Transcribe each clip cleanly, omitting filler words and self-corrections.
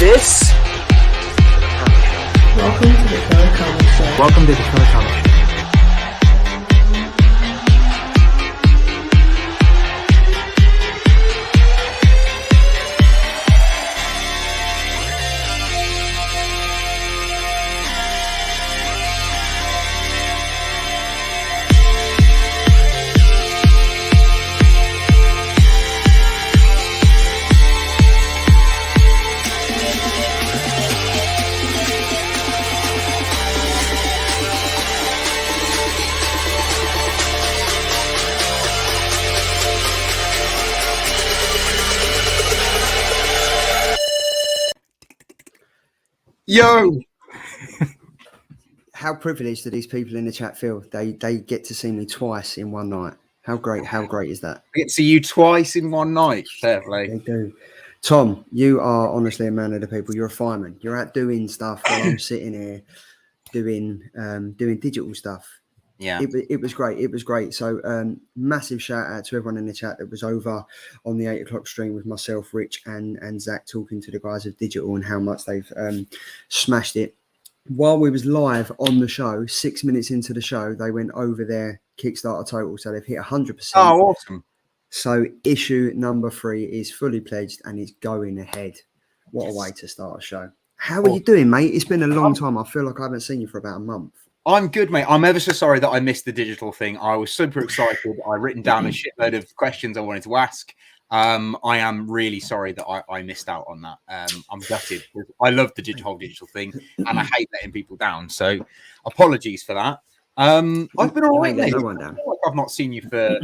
this? Welcome to the Kaare Comic Show. Welcome to the Kaare Comic Show. Yo! How privileged do these people in the chat feel? They get to see me twice in one night. How great is that? I get to see you twice in one night. Fair play. They do. Tom, you are honestly a man of the people. You're a fireman. You're out doing stuff while I'm sitting here doing digital stuff. Yeah. It was great. It was great. So massive shout out to everyone in the chat that was over on the 8 o'clock stream with myself, Rich and Zach talking to the guys of digital and how much they've smashed it. While we was live on the show, 6 minutes into the show, they went over their Kickstarter total. So they've hit 100%. Oh, awesome. So issue number 3 is fully pledged and it's going ahead. What a way to start a show. How are you doing, mate? It's been a long time. I feel like I haven't seen you for about a month. I'm good, mate. I'm ever so sorry that I missed the digital thing. I was super excited. I've written down a shitload of questions I wanted to ask. I am really sorry that I missed out on that. I'm gutted. I love the whole digital thing, and I hate letting people down. So, apologies for that. I've been all right, mate. I've not seen you for.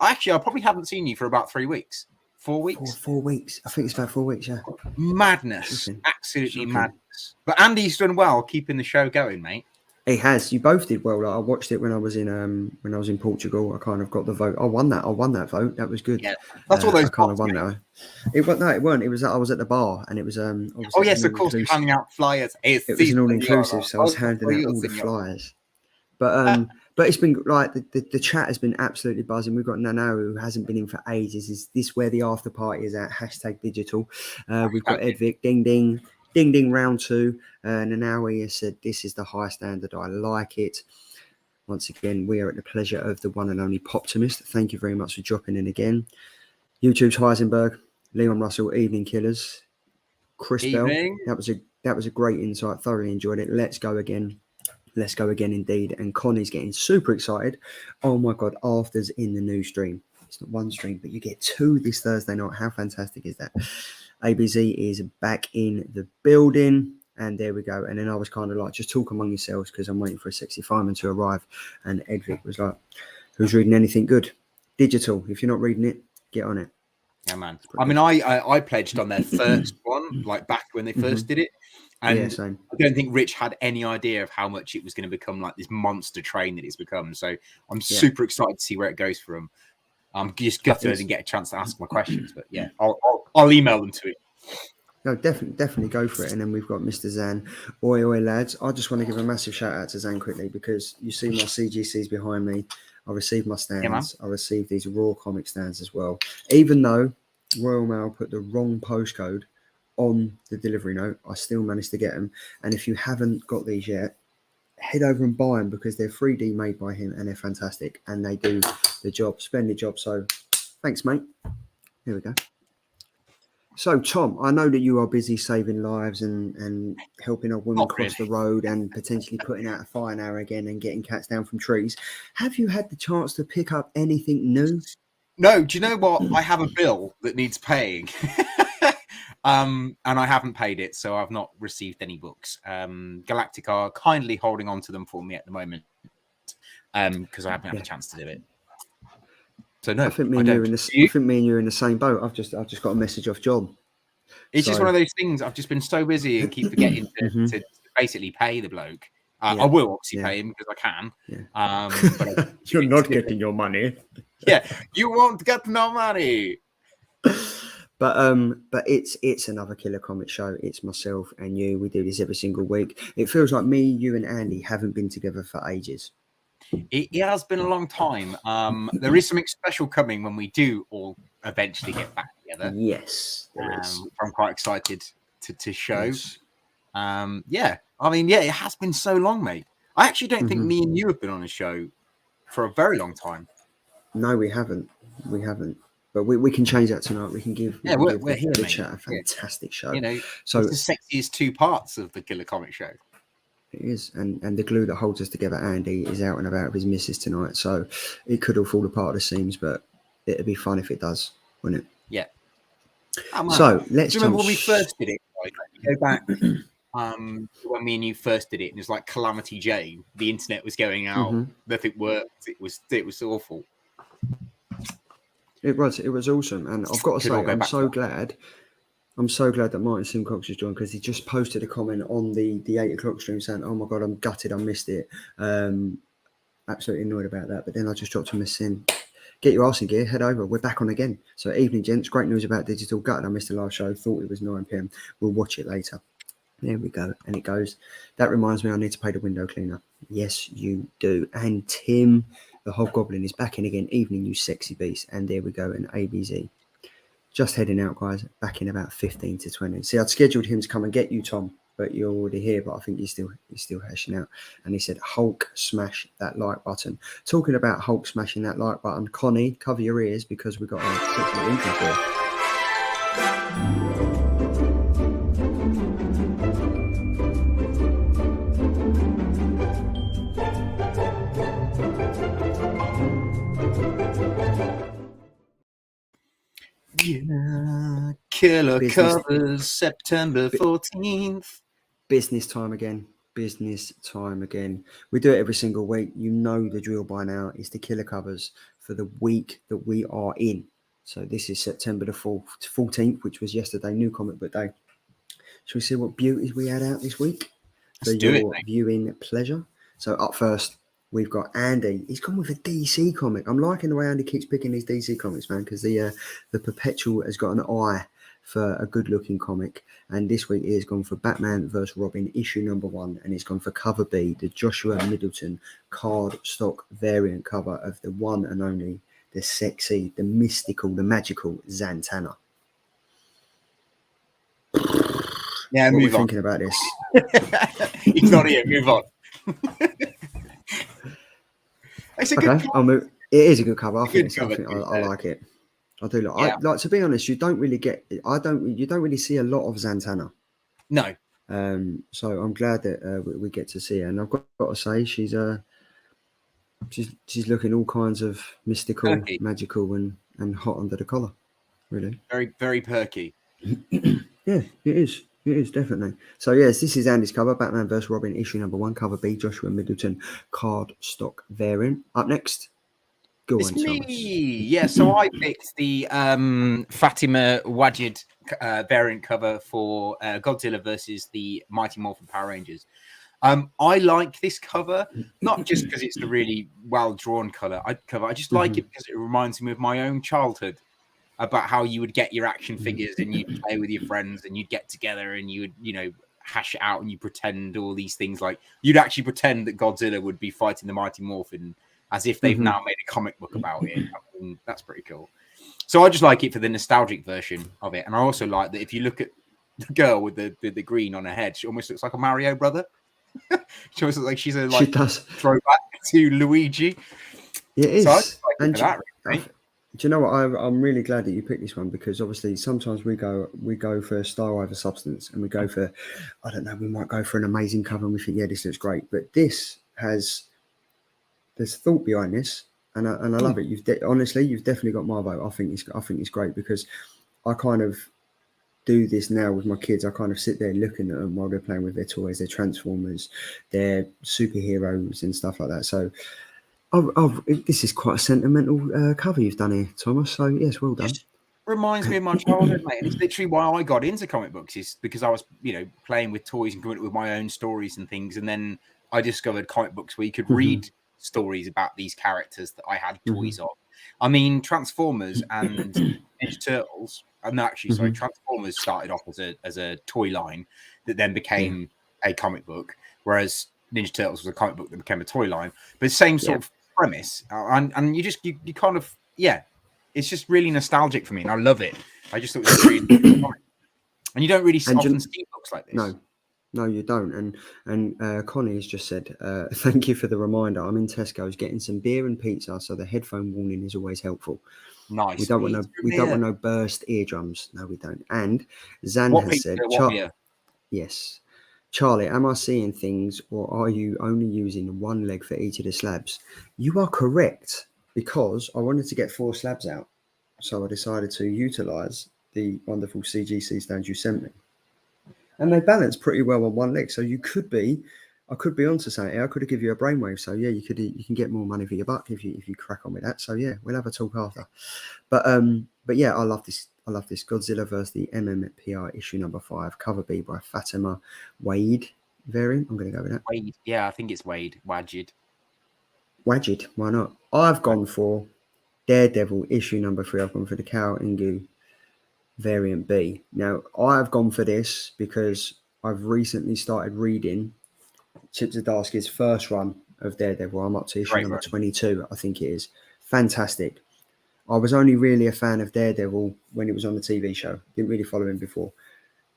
Actually, I probably haven't seen you for about 3 weeks. 4 weeks. 4 weeks. I think it's about 4 weeks. Yeah. Madness. Absolutely madness. But Andy's done well keeping the show going, mate. He has. You both did well. Like, I watched it when I was in Portugal. I kind of got the vote. I won that vote. That was good. Yeah, that's all those. I kind of won that. It weren't. It was that I was at the bar and it was oh yes, of course, handing out flyers. It was an all inclusive, so I was handing out all the flyers. But it's been like the chat has been absolutely buzzing. We've got Nano who hasn't been in for ages. Is this where the after party is at? #digital. We've got Edvic. Ding ding. Ding ding round 2, and Nanawi has said this is the high standard. I like it. Once again, we are at the pleasure of the one and only Poptimist. Thank you very much for dropping in again. YouTube's Heisenberg, Leon Russell, Evening Killers, Chris Bell. That was a great insight. Thoroughly enjoyed it. Let's go again. Let's go again indeed. And Connie's getting super excited. Oh my god, After's in the new stream. It's not one stream, but you get 2 this Thursday night. How fantastic is that? ABZ is back in the building, and there we go. And then I was kind of like, just talk among yourselves because I'm waiting for a sexy fireman to arrive. And Edvic was like, who's reading anything good? Digital. If you're not reading it, get on it. Yeah, man. I mean, I pledged on their first one, like back when they first did it. And yeah, same. I don't think Rich had any idea of how much it was going to become like this monster train that it's become. So I'm super excited to see where it goes from. I'm just gutted I didn't get a chance to ask my questions, but yeah, I'll email them to you. No, definitely go for it. And then we've got Mr. Zan. Oi, lads. I just want to give a massive shout out to Zan quickly because you see my CGCs behind me. I received my stands. I received these raw comic stands as well. Even though Royal Mail put the wrong postcode on the delivery note, I still managed to get them. And if you haven't got these yet, head over and buy them because they're 3D made by him and they're fantastic and they do the job, splendid job. So thanks, mate. Here we go. So Tom, I know that you are busy saving lives and helping a woman cross the road and potentially putting out a fire now again and getting cats down from trees. Have you had the chance to pick up anything new? No, do you know what? I have a bill that needs paying. And I haven't paid it, so I've not received any books. Galactic are kindly holding on to them for me at the moment because I haven't had a chance to do it. So no, I think me and you are in the same boat. I've just got a message off John. It's just one of those things. I've just been so busy and keep forgetting to basically pay the bloke. I will obviously pay him because I can. Yeah. But you're not getting your money. Yeah, you won't get no money. But it's another killer comic show. It's myself and you. We do this every single week. It feels like me, you, and Andy haven't been together for ages. It has been a long time. There is something special coming when we do all eventually get back together. Yes, I'm quite excited. to show. Yes. Yeah, I mean, yeah, it has been so long, mate. I actually don't think me and you have been on a show for a very long time. No, we haven't. We haven't. But we can change that tonight. We can give, we're here, the mate. chat a fantastic show. You know, so it's the sexiest two parts of the Killer Comic Show. It is, and the glue that holds us together, Andy, is out and about with his missus tonight. So it could all fall apart at the seams, but it'd be fun if it does, wouldn't it? Yeah. Oh, so let's. Do you remember when we first did it? Like, go back. When me and you first did it, and it was like Calamity Jane. The internet was going out. Nothing worked. It was awful. It was awesome, and I've got to say, I'm so glad that Martin Simcox has joined, because he just posted a comment on the 8 o'clock stream saying, "Oh my god, I'm gutted, I missed it. Absolutely annoyed about that." But then I just dropped him a sin. Get your arse in gear, head over. We're back on again. So evening, gents. Great news about digital. Gutted, I missed the live show. Thought it was 9 p.m. We'll watch it later. There we go. And it goes. That reminds me, I need to pay the window cleaner. Yes, you do. And Tim, the Hobgoblin, is back in again. Evening, you sexy beast. And there we go. And ABZ. Just heading out, guys. Back in about 15 to 20. See, I'd scheduled him to come and get you, Tom, but you're already here. But I think he's still hashing out. And he said, "Hulk, smash that like button." Talking about Hulk smashing that like button, Connie, cover your ears, because we've got a quick intro for you. Yeah, Killer Covers, September 14th. Business time again. We do it every single week. You know the drill by now. It's the Killer Covers for the week that we are in. So this is September the 14th, which was yesterday, New Comic Book Day. Shall we see what beauties we had out this week for your viewing pleasure? So up first, we've got Andy. He's gone with a DC comic. I'm liking the way Andy keeps picking these DC comics, man, because the Perpetual has got an eye for a good-looking comic. And this week he has gone for Batman vs. Robin, issue number 1, and he's gone for cover B, the Joshua Middleton card stock variant cover of the one and only, the sexy, the mystical, the magical Zatanna. Yeah, what are we thinking about this? He's not here. Move on. It's a good cover. It is a good cover. I like it. I do like. Yeah. Like, to be honest, you don't really see a lot of Zatanna. No. So I'm glad that we get to see her, and I've got to say she's looking all kinds of mystical, magical, and hot under the collar. Really. Very, very perky. Yeah, it is. It is, definitely. So yes, this is Andy's cover, Batman vs. Robin, issue number 1, cover B, Joshua Middleton card stock variant. Up next, it's me. Yeah, so I picked the Fatima Wajid variant cover for Godzilla versus the Mighty Morphin Power Rangers. I like this cover, not just because it's a really well-drawn cover. I just like it because it reminds me of my own childhood, about how you would get your action figures and you'd play with your friends and you'd get together and you would, hash it out and you pretend all these things. Like, you'd actually pretend that Godzilla would be fighting the Mighty Morphin as if they've now made a comic book about it. I mean, that's pretty cool. So I just like it for the nostalgic version of it. And I also like that if you look at the girl with the green on her head, she almost looks like a Mario brother. She almost looks like she's a throwback to Luigi. It is. So I just like it for that, really. Do you know what? I'm really glad that you picked this one, because obviously sometimes we go for style over substance, and we go for, I don't know, we might go for an amazing cover and we think, yeah, this looks great, but there's thought behind this, and I love it. Honestly, you've definitely got my vote. I think it's great, because I kind of do this now with my kids. I kind of sit there looking at them while they're playing with their toys, their Transformers, their superheroes and stuff like that. So. This is quite a sentimental cover you've done here, Thomas. So yes, well done. It reminds me of my childhood, mate. And it's literally why I got into comic books, is because I was, playing with toys and coming up with my own stories and things. And then I discovered comic books where you could read stories about these characters that I had toys of. I mean, Transformers and Ninja Turtles. No, actually, sorry, Transformers started off as a toy line that then became a comic book, whereas Ninja Turtles was a comic book that became a toy line. But same sort of premise, and you kind of it's just really nostalgic for me, and I love it. I just thought it was really cool. And you don't really And often see books like this. No, you don't. And Connie has just said, thank you for the reminder. I'm in Tesco's getting some beer and pizza, so the headphone warning is always helpful. Nice. We don't want no burst eardrums. No, we don't. And Zan What has pizza? said, What beer? yes. Charlie, am I seeing things, or are you only using one leg for each of the slabs? You are correct, because I wanted to get 4 slabs out. So I decided to utilise the wonderful CGC stands you sent me. And they balance pretty well on one leg. So I could be onto something. I could have given you a brainwave. So yeah, you can get more money for your buck if you crack on with that. So yeah, we'll have a talk after. But yeah, I love this. I love this Godzilla vs. the MMPI issue number 5, cover B by Fatima Wade variant. I'm going to go with that. Wade. Yeah, I think it's Wade. Wajid. Wajid, why not? I've gone for Daredevil issue number 3. I've gone for the Kaare Andrews variant B. Now, I've gone for this because I've recently started reading Chip Zdarsky's first run of Daredevil. I'm up to issue number 22, I think it is. Fantastic. I was only really a fan of Daredevil when it was on the TV show. Didn't really follow him before.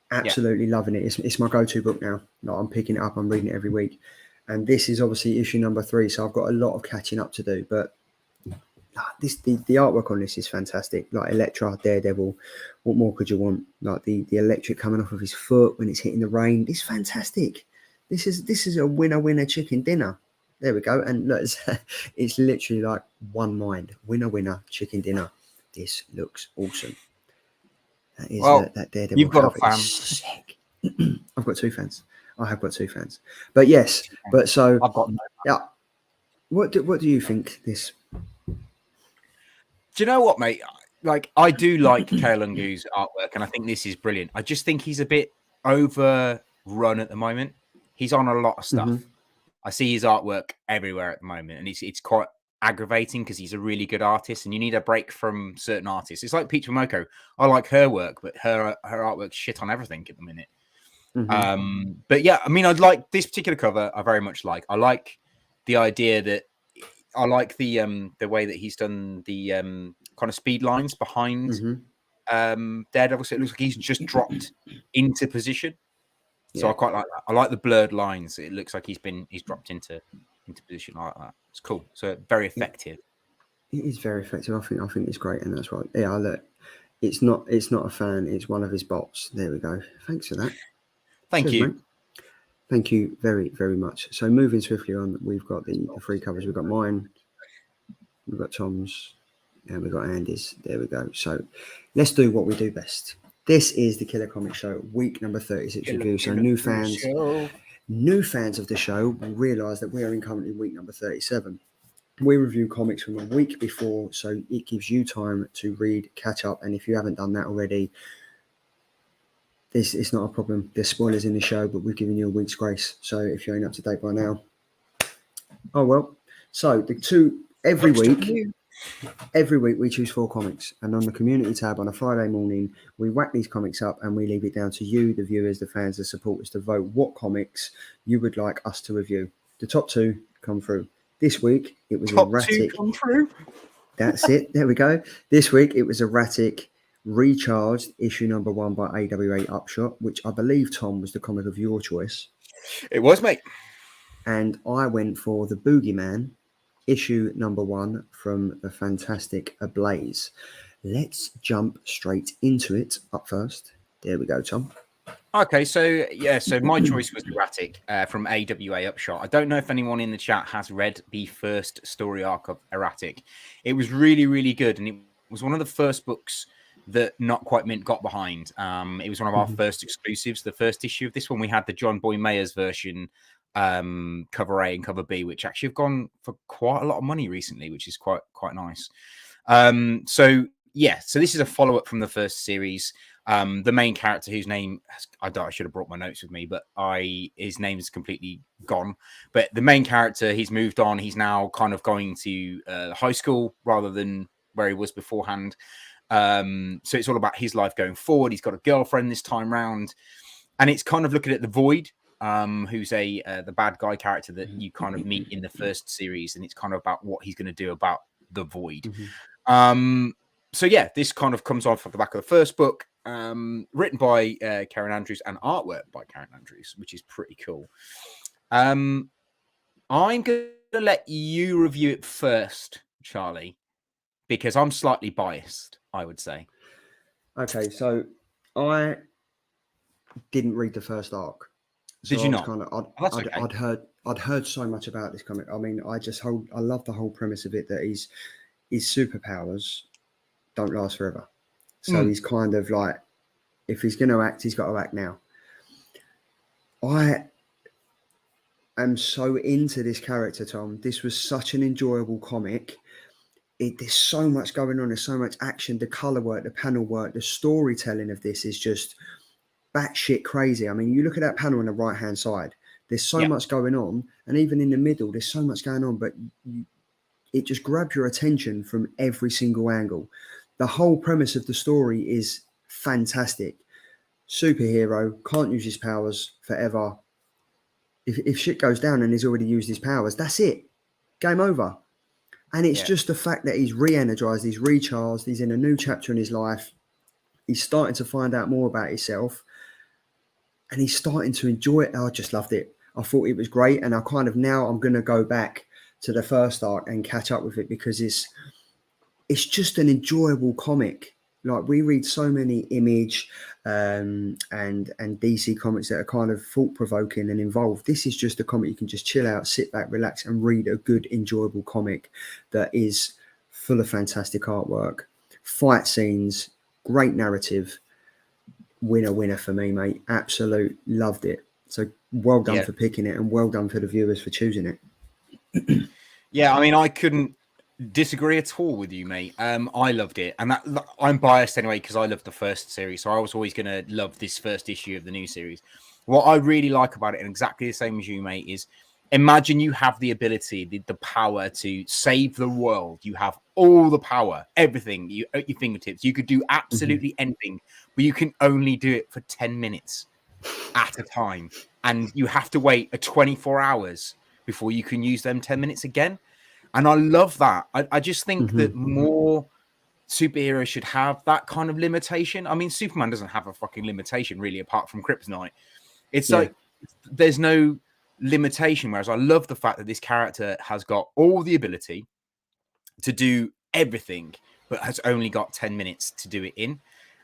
Absolutely loving it. It's my go-to book now. Like, I'm picking it up. I'm reading it every week. And this is obviously issue number 3, so I've got a lot of catching up to do. But the artwork on this is fantastic. Like Elektra, Daredevil, what more could you want? Like the electric coming off of his foot when it's hitting the rain. It's fantastic. This is a winner chicken dinner. There we go. And look, it's literally like one mind. Winner chicken dinner. This looks awesome. That is that Daredevil. You've got a fan. Sick. I've got 2 fans. I have got 2 fans. But yes, but so I've got yeah. What do you think this? Do you know what, mate? Like, I do like Kaare Andrews' artwork, and I think this is brilliant. I just think he's a bit overrun at the moment. He's on a lot of stuff. Mm-hmm. I see his artwork everywhere at the moment, and it's quite aggravating because he's a really good artist, and you need a break from certain artists. It's like Peach Momoko. I like her work, but her artwork's shit on everything at the minute. Mm-hmm. But yeah, I mean, I'd like this particular cover. I very much like. I like the idea that I like the way that he's done the kind of speed lines behind Daredevil. So it looks like he's just dropped into position. So I quite like that. I like the blurred lines. It looks like he's dropped into position. I like that. It's cool. So very effective. It is very effective. I think it's great, and that's right. Yeah, look, it's not a fan. It's one of his bots. There we go. Thanks for that. Thank you. Mate. Thank you very, very much. So moving swiftly on, we've got the 3 covers. We've got mine, we've got Tom's, and we've got Andy's. There we go. So let's do what we do best. This is the Killer Comic Show, week number 36 review. So new fans of the show will realise that we are in currently week number 37. We review comics from a week before, so it gives you time to read, catch up, and if you haven't done that already, it's not a problem. There's spoilers in the show, but we're giving you a week's grace. So if you ain't up to date by now, oh well. So every week we choose 4 comics, and on the community tab on a Friday morning, we whack these comics up and we leave it down to you, the viewers, the fans, the supporters, to vote what comics you would like us to review. The top 2 come through. This week it was E-Ratic. 2 come through. That's it. There we go. This week it was E-Ratic Recharged, issue number 1 by AWA Upshot, which I believe, Tom, was the comic of your choice. It was, mate. And I went for the Boogyman, issue number 1 from the fantastic Ablaze. Let's jump straight into it. Up first. There we go, Tom. Okay, so my choice was E-Ratic from AWA Upshot. I don't know if anyone in the chat has read the first story arc of E-Ratic. It was really, really good, and it was one of the first books that Not Quite Mint got behind. It was one of our first exclusives. The first issue of this one, we had the John Boy Mayers version, cover A and cover B, which actually have gone for quite a lot of money recently, which is quite nice. So this is a follow-up from the first series. The main character, whose name I should have brought my notes with me, but his name is completely gone. But the main character, he's moved on. He's now kind of going to high school rather than where he was beforehand. So it's all about his life going forward. He's got a girlfriend this time round, and it's kind of looking at the Void, who's the bad guy character that you kind of meet in the first series, and it's kind of about what he's going to do about the Void. So yeah, this kind of comes off of the back of the first book. written by Kaare Andrews and artwork by Kaare Andrews, which is pretty cool. I'm going to let you review it first, Charlie, because I'm slightly biased, I would say. Okay, so I didn't read the first arc. So Did you not? I'd heard so much about this comic. I mean, I love the whole premise of it, that his superpowers don't last forever. So he's kind of like, if he's going to act, he's got to act now. I am so into this character, Tom. This was such an enjoyable comic. There's so much going on. There's so much action. The color work, the panel work, the storytelling of this is just batshit crazy. I mean, you look at that panel on the right-hand side. There's so much going on, and even in the middle, there's so much going on. But it just grabs your attention from every single angle. The whole premise of the story is fantastic. Superhero can't use his powers forever. If shit goes down and he's already used his powers, that's it. Game over. And it's just the fact that he's re-energized, he's recharged, he's in a new chapter in his life. He's starting to find out more about himself, and he's starting to enjoy it. I just loved it. I thought it was great, and I'm going to go back to the first arc and catch up with it, because it's just an enjoyable comic. Like, we read so many Image and DC comics that are kind of thought-provoking and involved. This is just a comic you can just chill out, sit back, relax, and read a good, enjoyable comic that is full of fantastic artwork, fight scenes, great narrative. Winner for me, mate. Absolute loved it. So well done for picking it, and well done for the viewers for choosing it. Yeah, I mean, I couldn't disagree at all with you, mate. I loved it, and I'm biased anyway because I loved the first series, so I was always going to love this first issue of the new series. What I really like about it, and exactly the same as you, mate, is imagine you have the ability, the power to save the world. You have all the power, everything at your fingertips. You could do absolutely anything, but you can only do it for 10 minutes at a time, and you have to wait 24 hours before you can use them 10 minutes again. And I love that. I just think that more superheroes should have that kind of limitation. I mean, Superman doesn't have a fucking limitation, really, apart from kryptonite. It's like there's no limitation. Whereas I love the fact that this character has got all the ability to do everything, but has only got 10 minutes to do it in.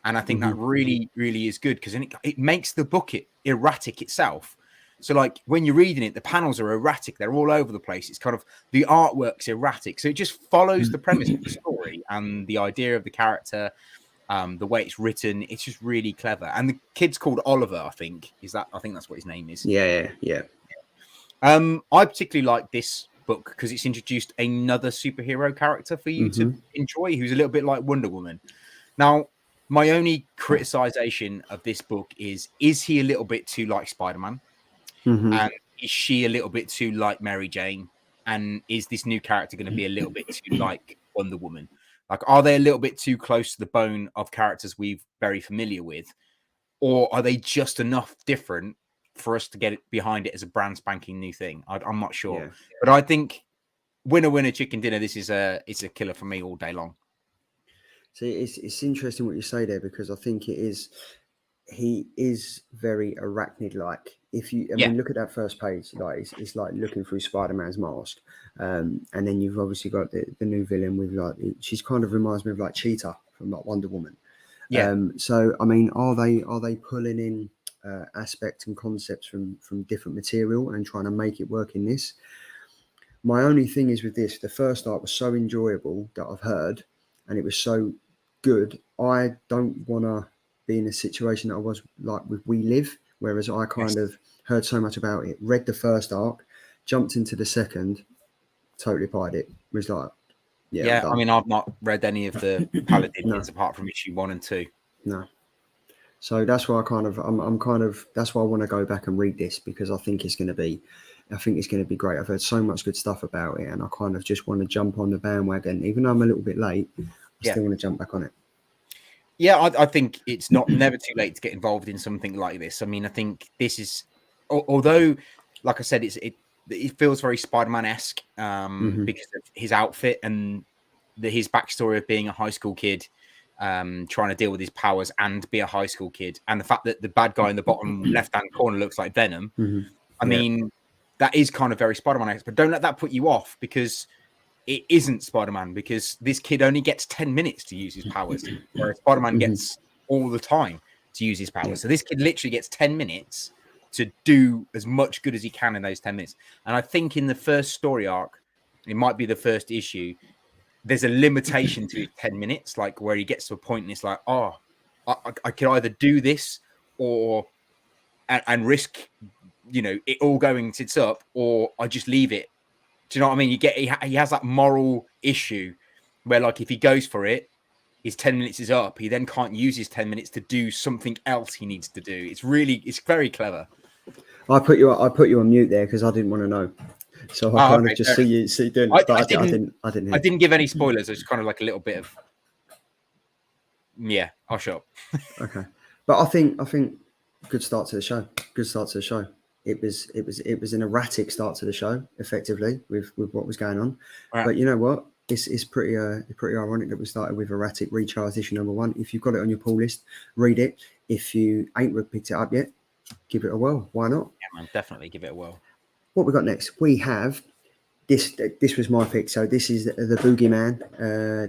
And I think that really, really is good, because it makes the book erratic itself. So, like, when you're reading it, the panels are erratic. They're all over the place. It's kind of, the artwork's erratic. So it just follows the premise of the story and the idea of the character, the way it's written. It's just really clever. And the kid's called Oliver, I think. I think that's what his name is. Yeah. I particularly like this book because it's introduced another superhero character for you to enjoy, who's a little bit like Wonder Woman. Now, my only criticization of this book is he a little bit too like Spider-Man? And is she a little bit too like Mary Jane? And is this new character going to be a little bit too like Wonder Woman? Like, are they a little bit too close to the bone of characters we're very familiar with? Or are they just enough different for us to get it behind it as a brand spanking new thing? I'm not sure. Yeah. But I think winner, chicken dinner, it's a killer for me all day long. See, it's interesting what you say there, because I think he is very arachnid-like. If you, I mean, look at that first page. Like, it's like looking through Spider-Man's mask, and then you've obviously got the new villain with, like, she's kind of reminds me of like Cheetah from like Wonder Woman. Yeah. So I mean, are they pulling in aspects and concepts from different material and trying to make it work in this? My only thing is with this, the first art was so enjoyable that I've heard, and it was so good. I don't want to be in a situation that I was like with We Live, whereas I kind of heard so much about it, read the first arc, jumped into the second, totally pied it. Was like, I mean, I've not read any of the Paladins apart from issue 1 and 2. No. So that's why that's why I want to go back and read this, because I think it's going to be great. I've heard so much good stuff about it, and I kind of just want to jump on the bandwagon, even though I'm a little bit late. I still want to jump back on it. Yeah, I think it's never too late to get involved in something like this. I mean, I think this is, although, like I said, it feels very Spider-Man-esque because of his outfit and his backstory of being a high school kid trying to deal with his powers and be a high school kid, and the fact that the bad guy in the bottom left-hand corner looks like Venom. I mean, that is kind of very Spider-Man, but don't let that put you off, because it isn't Spider-Man, because this kid only gets 10 minutes to use his powers, whereas Spider-Man gets all the time to use his powers. So this kid literally gets 10 minutes to do as much good as he can in those 10 minutes. And I think in the first story arc, it might be the first issue, there's a limitation to his 10 minutes, like where he gets to a point and it's like, oh, I could either do this or and risk, you know, it all going tits up, or I just leave it. Do you know what I mean? He has that moral issue where, like, if he goes for it, his 10 minutes is up. He then can't use his 10 minutes to do something else he needs to do. It's very clever. I put you on mute there because I didn't want to know. So I kind of just see you doing it, but I didn't give any spoilers. It's kind of like a little bit of, yeah, I'll shut up. Okay. But I think good start to the show. Good start to the show. It was an erratic start to the show, effectively, with what was going on. Right. But you know what? It's pretty ironic that we started with Erratic Recharge issue #1. If you've got it on your pull list, read it. If you ain't picked it up yet, give it a whirl. Why not? Yeah, man, definitely give it a whirl. What we got next? We have this. This was my pick. So this is the Boogyman.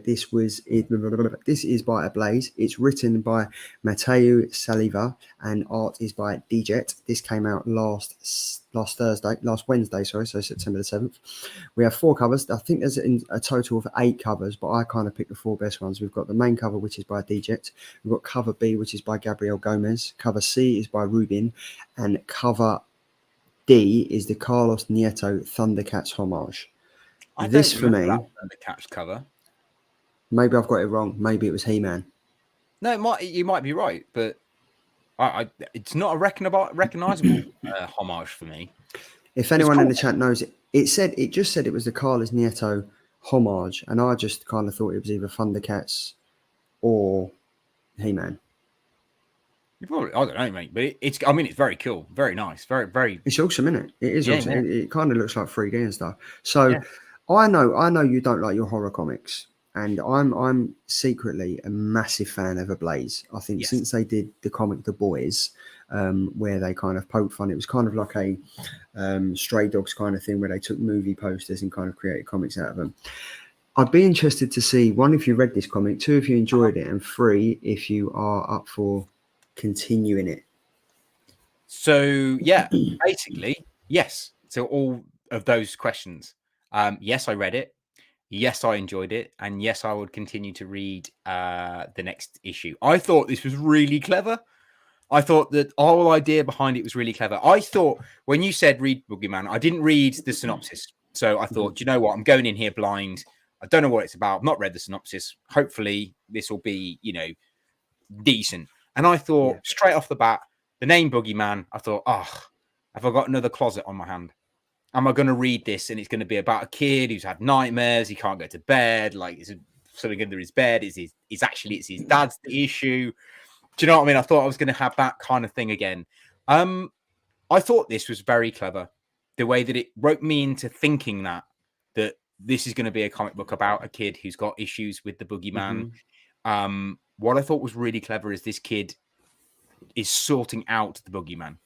This is by Ablaze. It's written by Mathieu Salvia and art is by Djet. This came out last Wednesday. Sorry, so September the 7th. We have 4 covers. I think there's a total of 8 covers, but I kind of picked the 4 best ones. We've got the main cover, which is by Djet. We've got cover B, which is by Gabriel Gomez. Cover C is by Rubin, and cover D is the Carlos Nieto Thundercats homage. This for me, Thundercats cover. Maybe I've got it wrong. Maybe it was He-Man. No, you might be right, but it's not a recognizable homage for me. If anyone in the chat knows it, it just said it was the Carlos Nieto homage, and I just kind of thought it was either Thundercats or He-Man. Probably, I don't know, mate, but it's very cool, very nice, very. It's awesome, isn't it? It is awesome. Yeah. It kind of looks like 3D and stuff. So I know you don't like your horror comics, and I'm secretly a massive fan of Ablaze. I think since they did the comic The Boys, where they kind of poked fun, it was kind of like a Stray Dogs kind of thing where they took movie posters and kind of created comics out of them. I'd be interested to see, 1, if you read this comic, 2, if you enjoyed it, and 3, if you are up for continuing it. So basically yes to all of those questions. Yes, I read it. Yes, I enjoyed it, and yes, I would continue to read the next issue. I thought this was really clever. I thought that the whole idea behind it was really clever. I thought when you said read Boogyman, I didn't read the synopsis, so I thought, you know what, I'm going in here blind. I don't know what it's about. I've not read the synopsis. Hopefully this will be, decent. And I thought straight off the bat, the name Boogyman, I thought, have I got another closet on my hand? Am I going to read this and it's going to be about a kid who's had nightmares, he can't go to bed, like it's something under his bed, it's his dad's the issue. Do you know what I mean? I thought I was going to have that kind of thing again. I thought this was very clever. The way that it roped me into thinking that this is going to be a comic book about a kid who's got issues with the Boogeyman. What I thought was really clever is this kid is sorting out the Boogeyman.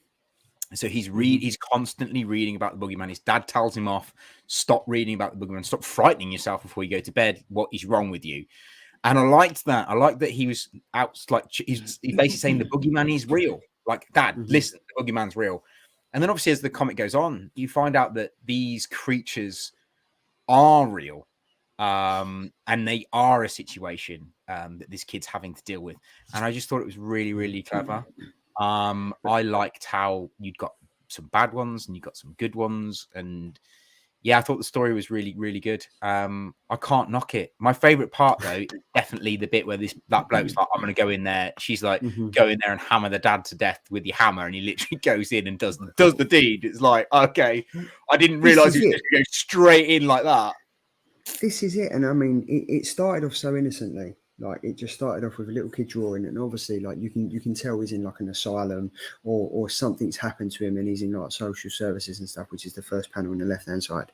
So he's constantly reading about the Boogeyman. His dad tells him off, stop reading about the Boogeyman, stop frightening yourself before you go to bed. What is wrong with you? And I liked that. I liked that he was out, like he's basically saying the Boogeyman is real. Like, Dad, listen, the Boogeyman's real. And then obviously as the comic goes on, you find out that these creatures are real. And they are a situation that this kid's having to deal with. And I just thought it was really, really clever. I liked how you'd got some bad ones and you got some good ones. And I thought the story was really, really good. I can't knock it. My favorite part, though, is definitely the bit where that bloke's like, I'm going to go in there. She's like, go in there and hammer the dad to death with your hammer. And he literally goes in and does the deed. It's like, okay, I didn't realize he was just going to go straight in like that. This is it. And I mean, it started off so innocently. Like, it just started off with a little kid drawing, and obviously, like, you can tell he's in like an asylum or something's happened to him, and he's in like social services and stuff, which is the first panel on the left hand side.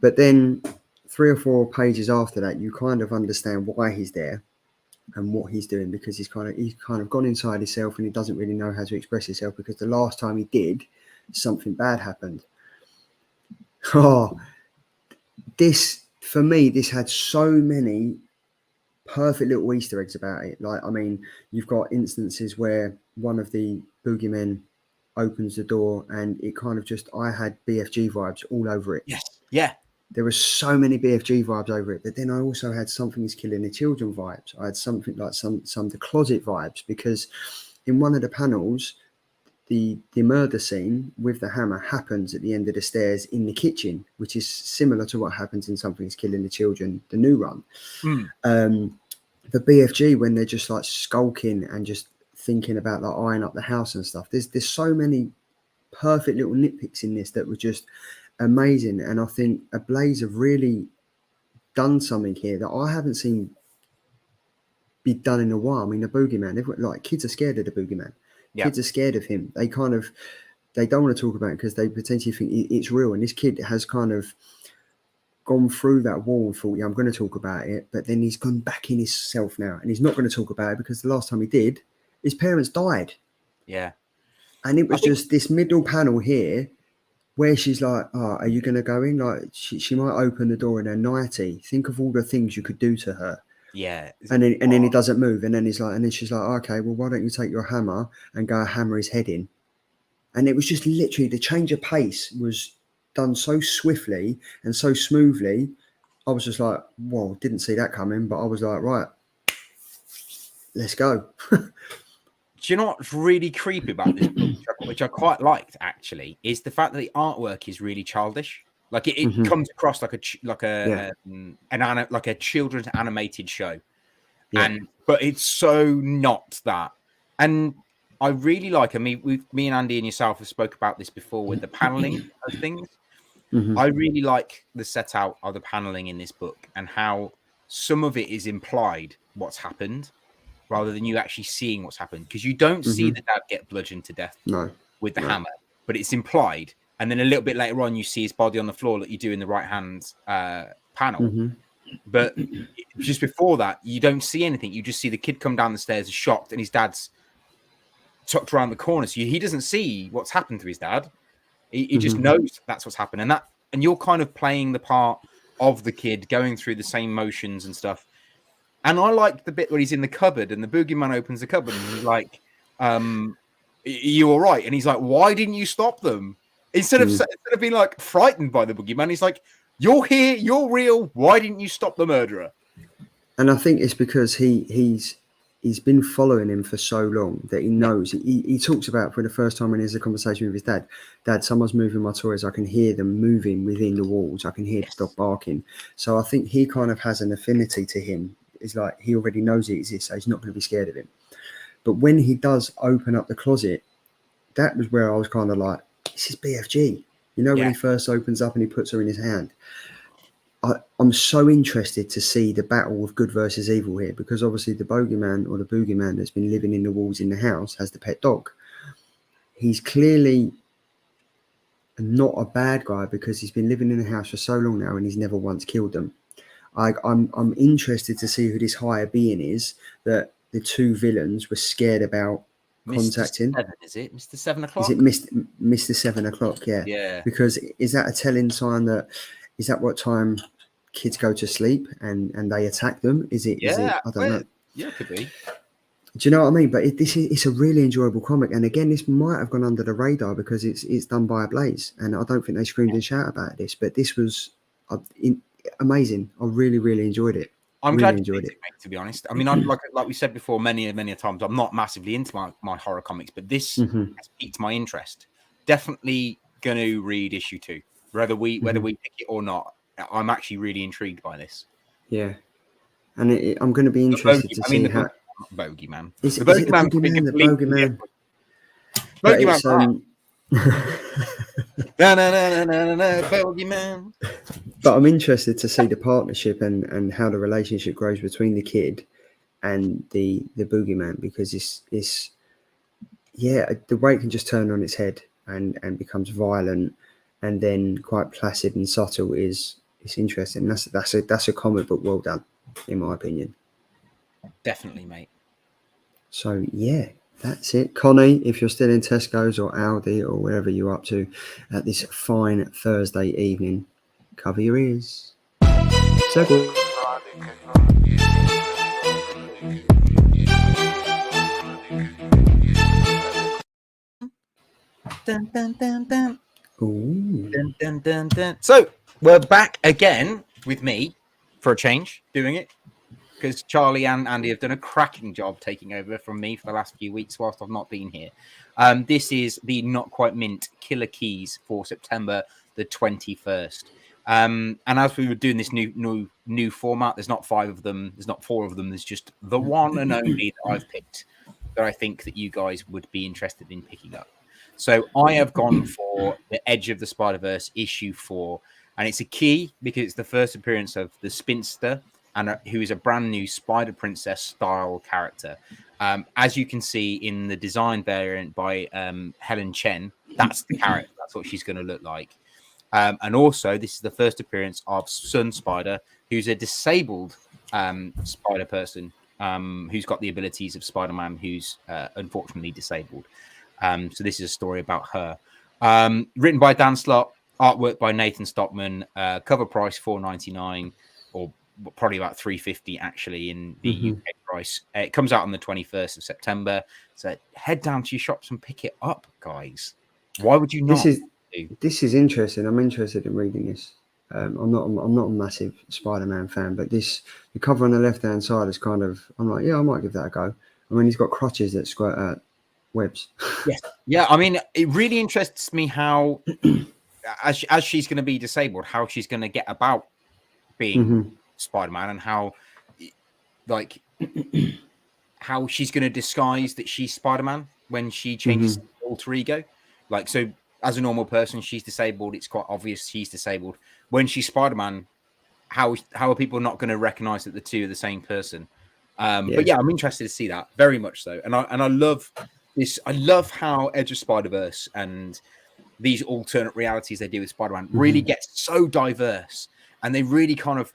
But then 3 or 4 pages after that, you kind of understand why he's there, and what he's doing, because he's kind of gone inside himself and he doesn't really know how to express himself, because the last time he did, something bad happened. Oh, this for me, this had so many perfect little Easter eggs about it. Like, I mean, you've got instances where one of the boogeymen opens the door and it kind of just, I had BFG vibes all over it. Yes. Yeah. There were so many BFG vibes over it, but then I also had Something is Killing the Children vibes. I had something like some The Closet vibes, because in one of the panels, the murder scene with the hammer happens at the end of the stairs in the kitchen, which is similar to what happens in Something is Killing the Children, the new run. The BFG, when they're just like skulking and just thinking about like eyeing up the house and stuff, there's so many perfect little nitpicks in this that were just amazing. And I think Ablaze have really done something here that I haven't seen be done in a while. I mean, the boogeyman, like, kids are scared of the boogeyman. Yeah. Kids are scared of him. They don't want to talk about it because they potentially think it's real. And this kid has kind of gone through that wall and thought, yeah, I'm going to talk about it. But then he's gone back in himself now, and he's not going to talk about it because the last time he did, his parents died. Yeah. And it was just this middle panel here where she's like, oh, are you going to go in? Like, she might open the door in her nightie. Think of all the things you could do to her. Yeah. And then he doesn't move. And then he's like, and then she's like, okay, well, why don't you take your hammer and go hammer his head in? And it was just literally, the change of pace was done so swiftly and so smoothly. I was just like, whoa, didn't see that coming. But I was like, right, let's go. Do you know what's really creepy about this book, which I quite liked actually, is the fact that the artwork is really childish. Like it comes across like a children's animated show, but it's so not that. And I really like. I mean, me and Andy and yourself have spoke about this before with the paneling of things. I really like the set out of the paneling in this book and how some of it is implied what's happened, rather than you actually seeing what's happened, because you don't see the dad get bludgeoned to death with the hammer, but it's implied. And then a little bit later on, you see his body on the floor, like you do in the right hand panel. But just before that, you don't see anything. You just see the kid come down the stairs shocked, and his dad's tucked around the corner. So he doesn't see what's happened to his dad. He just knows that's what's happened. And you're kind of playing the part of the kid going through the same motions and stuff. And I like the bit where he's in the cupboard and the boogeyman opens the cupboard and he's like, are you all right? And he's like, why didn't you stop them? Instead of being like frightened by the boogeyman, he's like, you're here, you're real. Why didn't you stop the murderer? And I think it's because he's been following him for so long that he knows. He talks about, for the first time when he has a conversation with his dad, Dad, someone's moving my toys. I can hear them moving within the walls. I can hear the dog barking. So I think he kind of has an affinity to him. It's like he already knows he exists, so he's not going to be scared of him. But when he does open up the closet, that was where I was kind of like, this is BFG. You know, when he first opens up and he puts her in his hand. I'm so interested to see the battle of good versus evil here, because obviously the bogeyman or the boogeyman that's been living in the walls in the house has the pet dog. He's clearly not a bad guy because he's been living in the house for so long now and he's never once killed them. I'm interested to see who this higher being is that the two villains were scared about contacting. Mr. 7, is it Mr. 7 o'clock? Is it Mr. 7 o'clock? Yeah. Yeah. Because is that a telling sign that is that what time kids go to sleep and they attack them? Is it? I don't know. Yeah, it could be. Do you know what I mean? But it's a really enjoyable comic, and again, this might have gone under the radar because it's done by Ablaze, and I don't think they screamed and shouted about this. But this was amazing. I really, really enjoyed it. I'm glad you enjoyed it, to be honest. I mean, I'm like we said before, many times, I'm not massively into my horror comics, but this has piqued my interest. Definitely going to read issue 2, whether we pick it or not. I'm actually really intrigued by this. Yeah, and I'm going to be interested to see how. Bogeyman. Is it the Bogeyman? The Bogeyman. Bogeyman. Bogeyman. But I'm interested to see the partnership and how the relationship grows between the kid and the Boogeyman, because it's the way it can just turn on its head and becomes violent and then quite placid and subtle is interesting. That's a comic book well done, in my opinion. Definitely, mate. So yeah, that's it. Connie, if you're still in Tesco's or Aldi or wherever you're up to at this fine Thursday evening, cover your ears. Circle. Dun, dun, dun, dun. Ooh. Dun, dun, dun, dun. So we're back again with me for a change, doing it because Charlie and Andy have done a cracking job taking over from me for the last few weeks whilst I've not been here. This is the Not Quite Mint Killer Keys for September the 21st. And as we were doing this new format, there's not 5 of them, there's not 4 of them, there's just the one and only that I've picked that I think that you guys would be interested in picking up. So I have gone for the Edge of the Spider-Verse issue 4, and it's a key because it's the first appearance of the Spinster, and who is a brand new Spider Princess style character. As you can see in the design variant by Helen Chen, that's the character. That's what she's going to look like. And also, this is the first appearance of Sun Spider, who's a disabled spider person who's got the abilities of Spider-Man, who's unfortunately disabled. So this is a story about her. Written by Dan Slott, artwork by Nathan Stockman, cover price $4.99, or probably about $3.50 actually in the UK price. It comes out on the 21st of September. So head down to your shops and pick it up, guys. Why would you not? This is interesting. I'm interested in reading this. I'm not a massive Spider-Man fan, but the cover on the left-hand side is kind of, I'm like, yeah, I might give that a go. I mean, he's got crotches that squirt out webs. Yes. Yeah, I mean, it really interests me how, as she's going to be disabled, how she's going to get about being Spider-Man, and how, like, how she's going to disguise that she's Spider-Man when she changes alter ego. Like, so as a normal person, she's disabled. It's quite obvious she's disabled. When she's Spider-Man, how are people not going to recognize that the two are the same person? But yeah, I'm interested to see that very much so. And I love this. I love how Edge of Spider-Verse and these alternate realities they do with Spider-Man really get so diverse, and they really kind of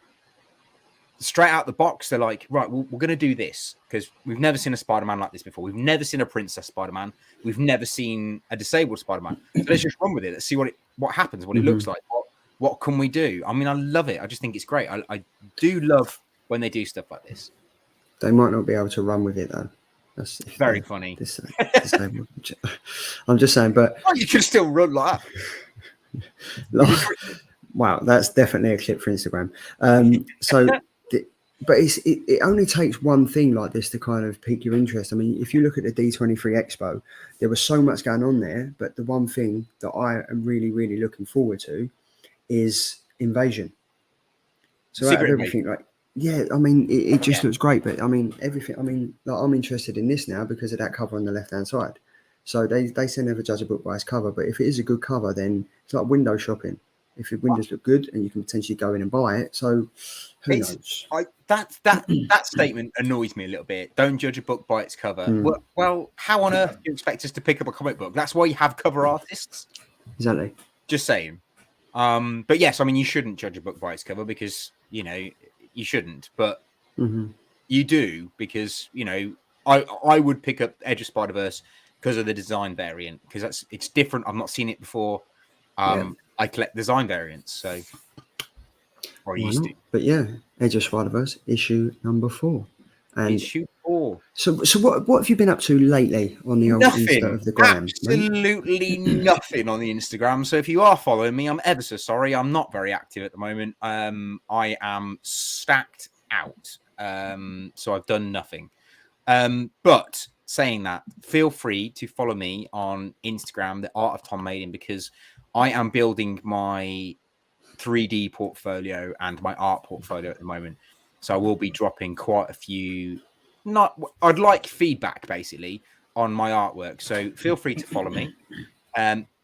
straight out the box. They're like, right, we're going to do this because we've never seen a Spider-Man like this before. We've never seen a Princess Spider-Man. We've never seen a disabled Spider-Man. So let's just run with it. Let's see what happens, what it looks like. What can we do? I mean, I love it. I just think it's great. I do love when they do stuff like this. They might not be able to run with it though. That's very funny. I'm just saying, but you can still run like that. Wow, that's definitely a clip for Instagram. But it only takes one thing like this to kind of pique your interest. I mean, if you look at the D23 Expo, there was so much going on there, but the one thing that I am really, really looking forward to is Invasion. So out of everything, like, yeah, I mean, it just looks great, but I mean, everything. I mean, like, I'm interested in this now because of that cover on the left-hand side. So they say never judge a book by its cover, but if it is a good cover, then it's like window shopping. If your windows look good and you can potentially go in and buy it, so who knows? That statement annoys me a little bit. Don't judge a book by its cover. Well, how on earth do you expect us to pick up a comic book? That's why you have cover artists. Exactly. Just saying. But yes, I mean, you shouldn't judge a book by its cover because, you know, you shouldn't. But you do because, you know, I would pick up Edge of Spider-Verse because of the design variant, because it's different. I've not seen it before. I collect design variants, so or used to. But yeah, Edge of Spider-Verse issue number 4. And issue 4. So what have you been up to lately on the old Insta of the gram? Absolutely nothing on the Instagram. So if you are following me, I'm ever so sorry. I'm not very active at the moment. I am stacked out. So I've done nothing. But saying that, feel free to follow me on Instagram, The Art of Tom Maiden, because I am building my 3D portfolio and my art portfolio at the moment. So I will be dropping quite a few. I'd like feedback basically on my artwork. So feel free to follow me.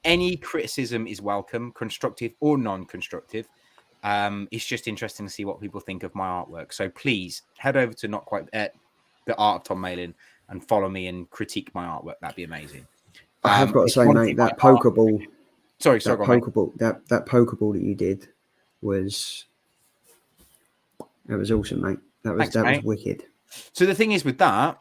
Any criticism is welcome, constructive or non-constructive. It's just interesting to see what people think of my artwork. So please head over to The Art of Tom Malin and follow me and critique my artwork. That'd be amazing. I have got to say, mate, that Pokeball. Sorry, that Pokeball. That Pokeball that you did was awesome, mate. That was wicked. So the thing is with that,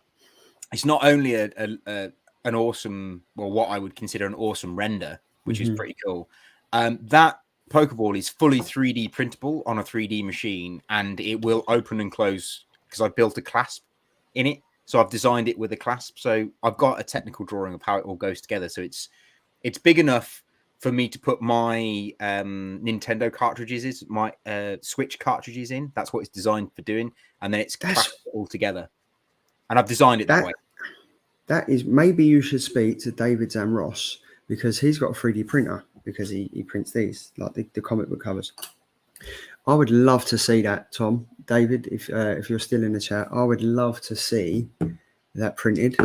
it's not only an awesome, well, what I would consider an awesome render, which is pretty cool. That Pokeball is fully 3D printable on a 3D machine, and it will open and close because I built a clasp in it. So I've designed it with a clasp. So I've got a technical drawing of how it all goes together. So it's big enough for me to put my Nintendo cartridges, my Switch cartridges in. That's what it's designed for doing, and then it's clasped all together. And I've designed it that way. That is, maybe you should speak to David Zamross because he's got a 3D printer because he prints these, like the comic book covers. I would love to see that, Tom. David, if you're still in the chat, I would love to see that printed.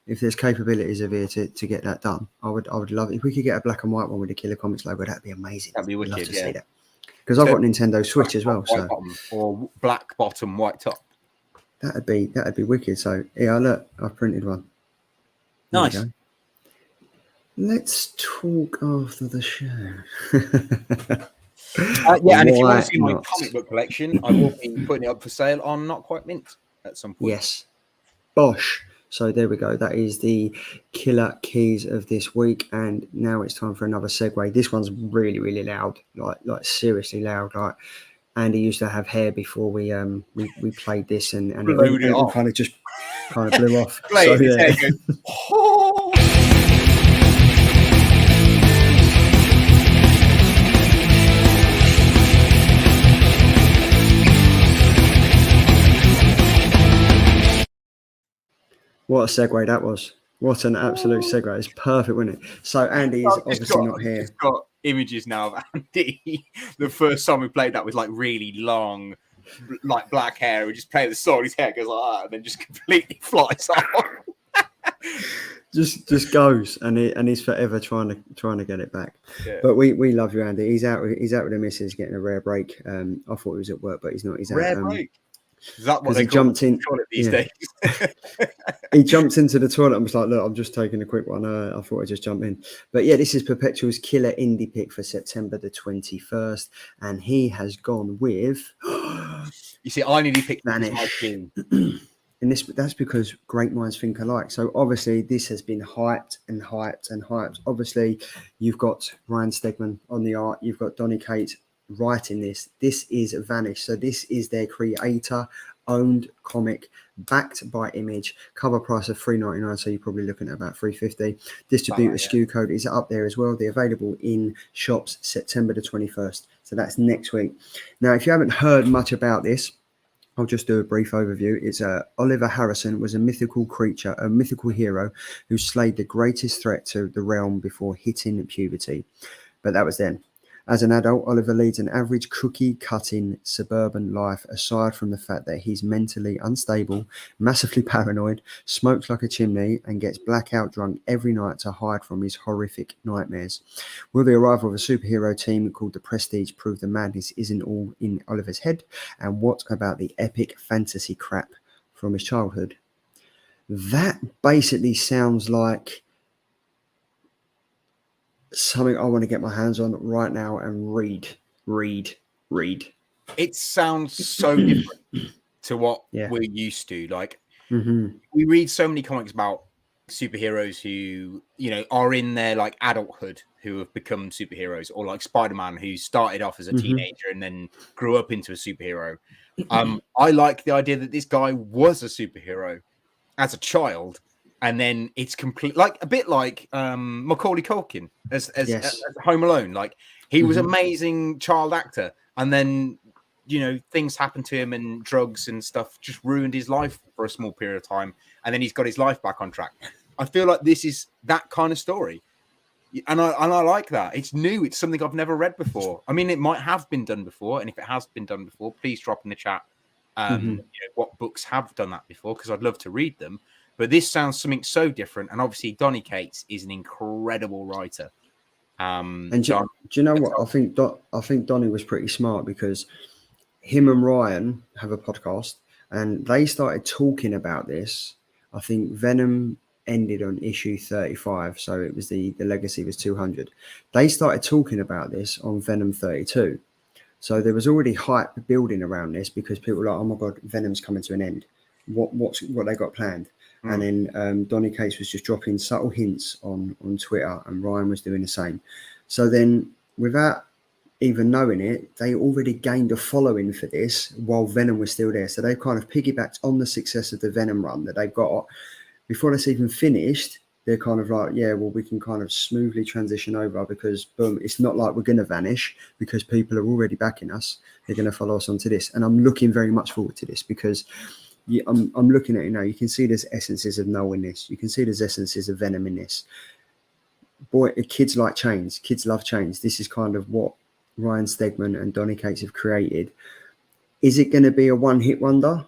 If there's capabilities of here to get that done, I would love it. If we could get a black and white one with the Killer Comics logo, that'd be amazing. That'd be wicked. I'd love to see that. Because I've got Nintendo Switch as well. So bottom, or black bottom, white top. That'd be wicked. So yeah, look, I've printed one. Nice. Let's talk after the show. And if you want to see my comic book collection, I will be putting it up for sale on Not Quite Mint at some point. Yes. Bosh. So there we go. That is the killer keys of this week. And now it's time for another segue. This one's really, really loud. Like seriously loud. Like Andy used to have hair before we played this, and it all kind of blew off. So, yeah. What a segue that was. What an absolute segue. It's perfect, wasn't it? So Andy is obviously not here. I've got images now of Andy. The first time we played that was like really long, like black hair. We just play the song, his hair goes like that, and then just completely flies off. just goes, and he's forever trying to get it back. Yeah. But we love you, Andy. He's out with the missus getting a rare break. I thought he was at work, but he's not. He's rare out. Break. Is that what they call it these days? He jumped into the toilet and was like, look, I'm just taking a quick one. I thought I'd just jump in. But yeah, this is Perpetual's killer indie pick for September the 21st. And he has gone with... You see, I nearly picked Vanish. And that's because great minds think alike. So obviously this has been hyped and hyped and hyped. Obviously, you've got Ryan Stegman on the art. You've got Donny Cates writing this. This is Vanish. So this is their creator-owned comic, backed by Image. Cover price of $3.99, so you're probably looking at about $3.50. Distributor SKU code is up there as well. They're available in shops September the 21st. So that's next week. Now, if you haven't heard much about this, I'll just do a brief overview. It's Oliver Harrison was a mythical creature, a mythical hero who slayed the greatest threat to the realm before hitting puberty. But that was then. As an adult, Oliver leads an average cookie-cutting suburban life, aside from the fact that he's mentally unstable, massively paranoid, smokes like a chimney, and gets blackout drunk every night to hide from his horrific nightmares. Will the arrival of a superhero team called the Prestige prove the madness isn't all in Oliver's head? And what about the epic fantasy crap from his childhood? That basically sounds like something I want to get my hands on right now and read. It sounds so different to what we're used to. Like we read so many comics about superheroes who, you know, are in their like adulthood, who have become superheroes, or like Spider-Man, who started off as a teenager and then grew up into a superhero. I like the idea that this guy was a superhero as a child. And then it's complete, like a bit like Macaulay Culkin as Home Alone. Like he was amazing child actor, and then things happened to him, and drugs and stuff just ruined his life for a small period of time, and then he's got his life back on track. I feel like this is that kind of story, and I like that. It's new. It's something I've never read before. I mean, it might have been done before, and if it has been done before, please drop in the chat what books have done that before, because I'd love to read them. But this sounds something so different, and obviously Donny Cates is an incredible writer. And do you know what? I think Donny was pretty smart, because him and Ryan have a podcast, and they started talking about this. I think Venom ended on issue 35, so it was the legacy was 200. They started talking about this on Venom 32. So there was already hype building around this, because people were like, oh my God, Venom's coming to an end. what they got planned. And then Donny Cates was just dropping subtle hints on Twitter, and Ryan was doing the same. So then, without even knowing it, they already gained a following for this while Venom was still there. So they kind of piggybacked on the success of the Venom run that they got. Before it's even finished, they're kind of like, yeah, well, we can kind of smoothly transition over because, boom, it's not like we're going to vanish because people are already backing us. They're going to follow us onto this. And I'm looking very much forward to this because I'm looking at it now. You can see there's essences of Noel in this. You can see there's essences of Venom in this. Boy, kids like chains. Kids love chains. This is kind of what Ryan Stegman and Donny Cates have created. Is it going to be a one-hit wonder?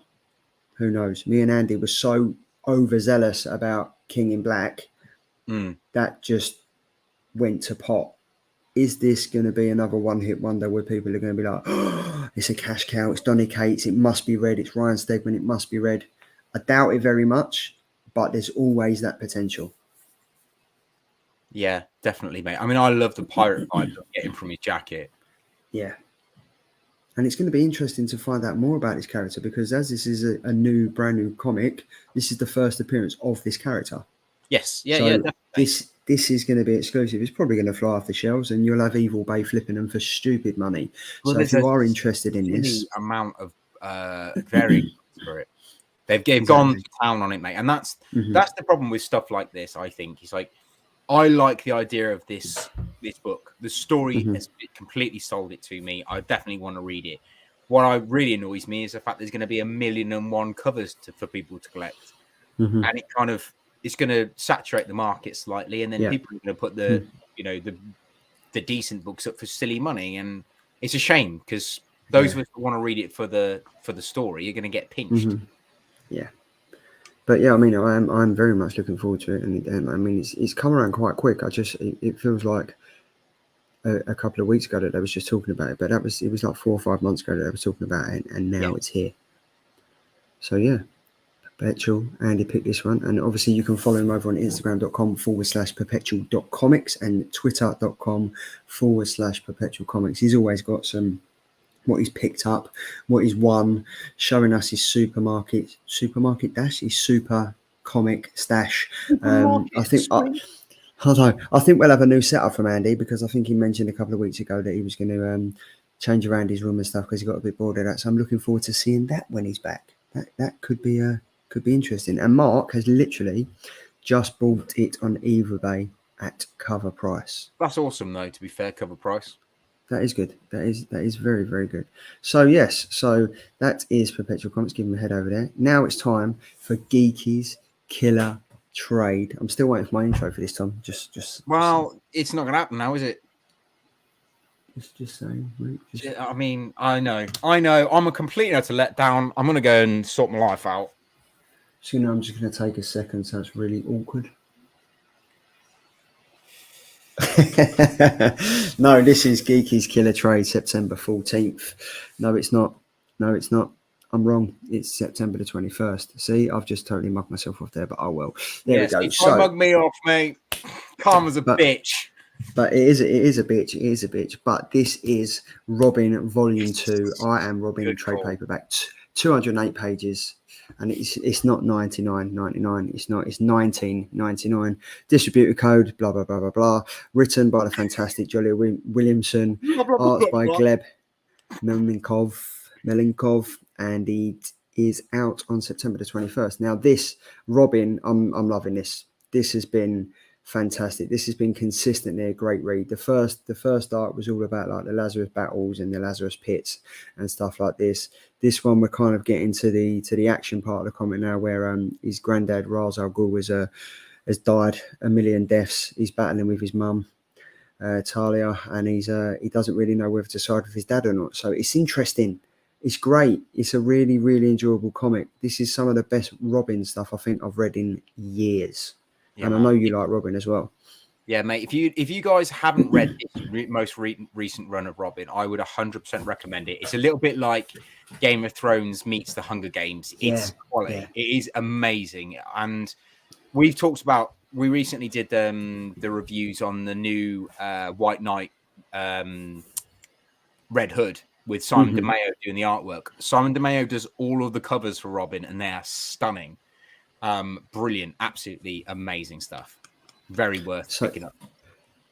Who knows? Me and Andy were so overzealous about King in Black that just went to pot. Is this going to be another one-hit wonder where people are going to be like, oh, it's a cash cow, it's Donny Cates, it must be read, it's Ryan Stegman, it must be read? I doubt it very much, but there's always that potential. Yeah, definitely, mate. I mean, I love the pirate vibe of getting from his jacket. Yeah. And it's going to be interesting to find out more about this character because as this is a new, brand new comic, this is the first appearance of this character. Yes, yeah, so yeah. Definitely. This is going to be exclusive. It's probably going to fly off the shelves, and you'll have Evil Bay flipping them for stupid money. Well, so if you are interested in this, amount of variants for it, they've gone to town on it, mate. And that's the problem with stuff like this. I think it's like I like the idea of this book. The story has completely sold it to me. I definitely want to read it. What really annoys me is the fact there's going to be 1,000,001 covers for people to collect, and it kind of it's going to saturate the market slightly, and then people are going to put the the decent books up for silly money, and it's a shame because those of us who want to read it for the story are going to get pinched. Yeah. But yeah, I mean, I'm very much looking forward to it, and I mean, it's come around quite quick. It feels like a couple of weeks ago that I was just talking about it, but it was like 4 or 5 months ago that I was talking about it, and now it's here. So yeah, Perpetual, Andy picked this one, and obviously you can follow him over on Instagram.com/perpetual.comics and Twitter.com/perpetualcomics. He's always got what he's picked up, what he's won, showing us his supermarket dash, his super comic stash. I think we'll have a new setup from Andy because I think he mentioned a couple of weeks ago that he was going to change around his room and stuff because he got a bit bored of that. So I'm looking forward to seeing that when he's back. That could be interesting. And Mark has literally just bought it on eBay at cover price. That's awesome, though. To be fair, cover price. That is good. That is very, very good. So yes, that is Perpetual Comics. Give him a head over there. Now it's time for Geeky's Killer Trade. I'm still waiting for my intro for this, Tom. Well, it's not going to happen now, is it? Just saying. Mate. I mean, I know. I'm a complete utter letdown. I'm going to go and sort my life out. So I'm just going to take a second, so it's really awkward. No, this is Geeky's Killer Trade, September 14th. No, it's not. I'm wrong. It's September the 21st. See, I've just totally mugged myself off there, but oh well. There we go. So mug me off, mate. Karma's a bitch. But it is a bitch. It is a bitch. But this is Robin Volume 2. I Am Robin trade paperback. 208 pages. And it's not $99.99. It's 19.99. Distributor code, blah blah blah blah blah. Written by the fantastic Julia Williamson. Arts by Gleb Melinkov, and it is out on September the 21st. Now this Robin, I'm loving this. This has been fantastic. This has been consistently a great read. The first art was all about like the Lazarus battles and the Lazarus pits and stuff like this. This one we're kind of getting to the action part of the comic now, where his granddad Ra's al Ghul has died a million deaths. He's battling with his mum Talia, and he doesn't really know whether to side with his dad or not. So it's interesting. It's great. It's a really, really enjoyable comic. This is some of the best Robin stuff I think I've read in years. Yeah, and I know you like Robin as well. Yeah, mate. If you guys haven't read this most recent run of Robin, I would 100% recommend it. It's a little bit like Game of Thrones meets the Hunger Games. It's quality. Yeah. It is amazing. And we recently did the reviews on the new White Knight Red Hood, with Simon DeMeo doing the artwork. Simon DeMeo does all of the covers for Robin, and they are stunning. Brilliant, absolutely amazing stuff. Very worth picking up.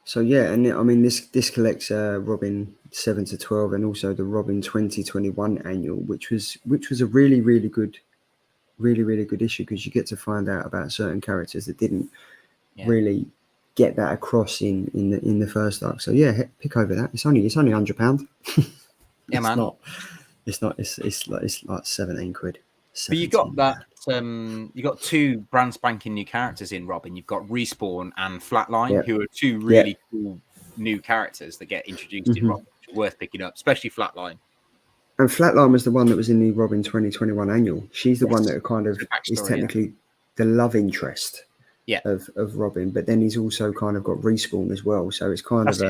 So yeah, and I mean this collects Robin 7 to 12 and also the Robin 2021 annual, which was a really good issue because you get to find out about certain characters that didn't really get that across in the first arc. So yeah, pick over that. It's only £100. Yeah, man. It's like 17 quid. But you got that. You got two brand spanking new characters in Robin. You've got Respawn and Flatline, who are two really cool new characters that get introduced in Robin. Worth picking up, especially Flatline. And Flatline was the one that was in the Robin 2021 annual. She's the one that kind of is technically the love interest of Robin, but then he's also kind of got Respawn as well. So it's kind of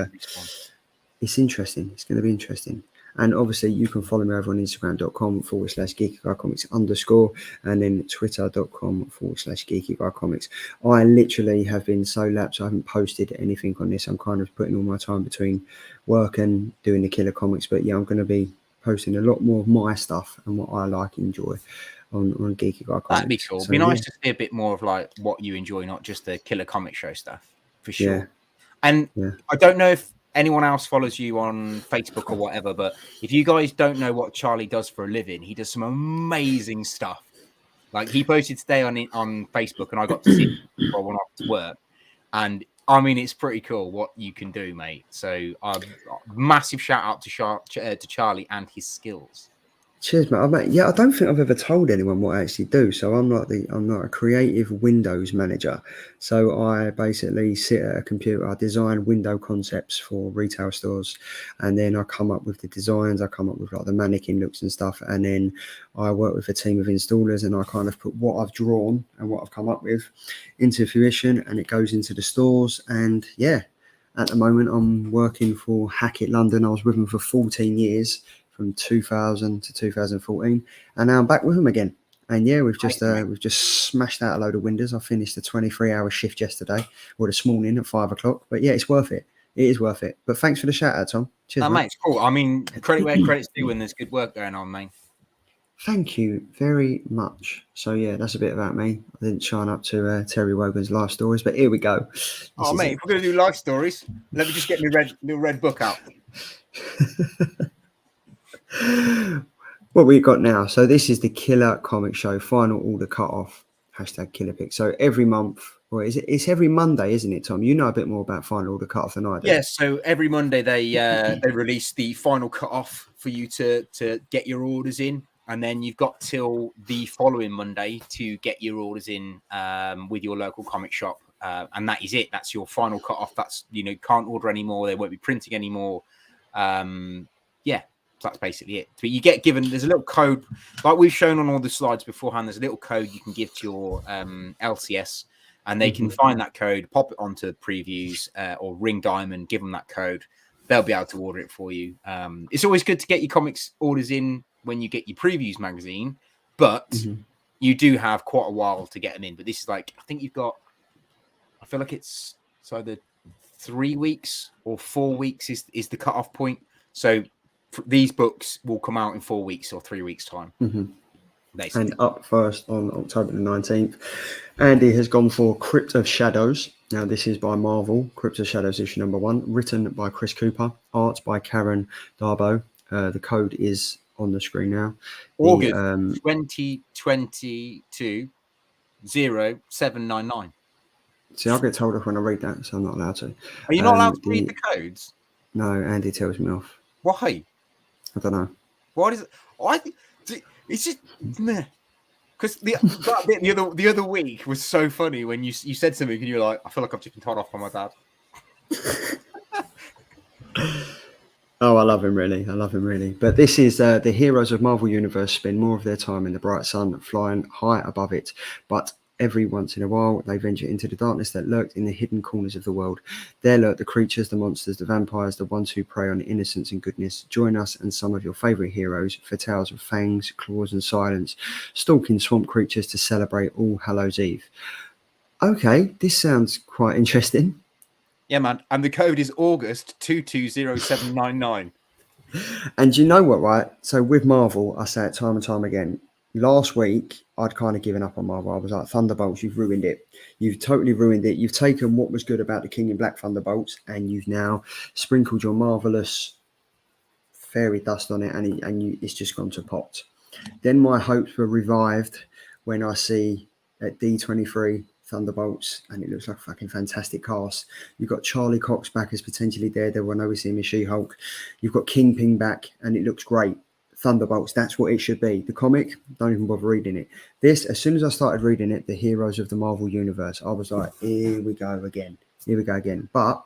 it's interesting. It's going to be interesting. And obviously, you can follow me over on Instagram.com/geekyguycomics_ and then Twitter.com/geekyguycomics. I literally have been so lapsed. I haven't posted anything on this. I'm kind of putting all my time between work and doing the Killer Comics. But yeah, I'm going to be posting a lot more of my stuff and what I like and enjoy on Geeky Guy Comics. That'd be cool. It'd be nice to see a bit more of like what you enjoy, not just the Killer Comic Show stuff, for sure. Yeah. And I don't know if anyone else follows you on Facebook or whatever, but if you guys don't know what Charlie does for a living, he does some amazing stuff. Like he posted today on Facebook, and I got to see it before I went off to work. And I mean, it's pretty cool what you can do, mate. So, massive shout out to Charlie and his skills. Cheers, mate. Yeah, I don't think I've ever told anyone what I actually do. So I'm not a creative Windows manager. So I basically sit at a computer, I design window concepts for retail stores, and then I come up with the designs. I come up with like the mannequin looks and stuff, and then I work with a team of installers, and I kind of put what I've drawn and what I've come up with into fruition, and it goes into the stores. And yeah, at the moment I'm working for Hackett London. I was with them for 14 years. From 2000 to 2014, and now I'm back with them again. And yeah, we've just smashed out a load of windows. I finished a 23-hour shift yesterday, or this morning at 5 o'clock. But yeah, it's worth it. It is worth it. But thanks for the shout out, Tom. Cheers, mate. It's cool. I mean, credit where credit's due when there's good work going on, mate. Thank you very much. So yeah, that's a bit about me. I didn't shine up to Terry Wogan's life stories, but here we go. Mate, if we're going to do life stories, let me just get my little red book out. What we got now, so this is the Killer Comic Show final order cutoff #KillerPick. So every month, or it's every Monday, isn't it, Tom? You know a bit more about final order cutoff than I do. Yes, so every Monday they release the final cutoff for you to get your orders in, and then you've got till the following Monday to get your orders in with your local comic shop, and that is it. That's your final cutoff. That's, you know, can't order anymore. They won't be printing anymore. So that's basically it. But you get given, there's a little code, like we've shown on all the slides beforehand, there's a little code you can give to your LCS, and they can find that code, pop it onto previews or Ring Diamond, give them that code. They'll be able to order it for you. It's always good to get your comics orders in when you get your previews magazine, but you do have quite a while to get them in. But this is like, I think you've got, I feel like it's either 3 weeks or 4 weeks is the cutoff point. So these books will come out in 4 weeks or 3 weeks' time. And up first on October the 19th, Andy has gone for Crypt of Shadows. Now, this is by Marvel, Crypt of Shadows issue #1, written by Chris Cooper, art by Karen Darbo. The code is on the screen now. August 2022 0799. See, I get told off when I read that, so I'm not allowed to. Are you not allowed to read the codes? No, Andy tells me off. Why? I don't know. What is it? I think it's just meh. Because the other week was so funny when you said something and you're like, I feel like I've just been told off by my dad. Oh, I love him really. But this is the heroes of Marvel Universe spend more of their time in the bright sun, flying high above it. But every once in a while, they venture into the darkness that lurked in the hidden corners of the world. There lurk the creatures, the monsters, the vampires, the ones who prey on innocence and goodness. Join us and some of your favourite heroes for tales of fangs, claws and silence, stalking swamp creatures to celebrate All Hallows Eve. Okay, this sounds quite interesting. Yeah, man. And the code is August 220799. And you know what, right? So with Marvel, I say it time and time again. Last week, I'd kind of given up on Marvel. I was like, Thunderbolts, you've ruined it. You've totally ruined it. You've taken what was good about the King in Black Thunderbolts and you've now sprinkled your marvelous fairy dust on it, and it's just gone to pot. Then my hopes were revived when I see at D23 Thunderbolts, and it looks like a fucking fantastic cast. You've got Charlie Cox back as potentially Daredevil. I know we see him as She-Hulk. You've got Kingpin back, and it looks great. Thunderbolts, that's what it should be. The comic, don't even bother reading it. This, as soon as I started reading it, the heroes of the Marvel Universe, I was like, here we go again. Here we go again. But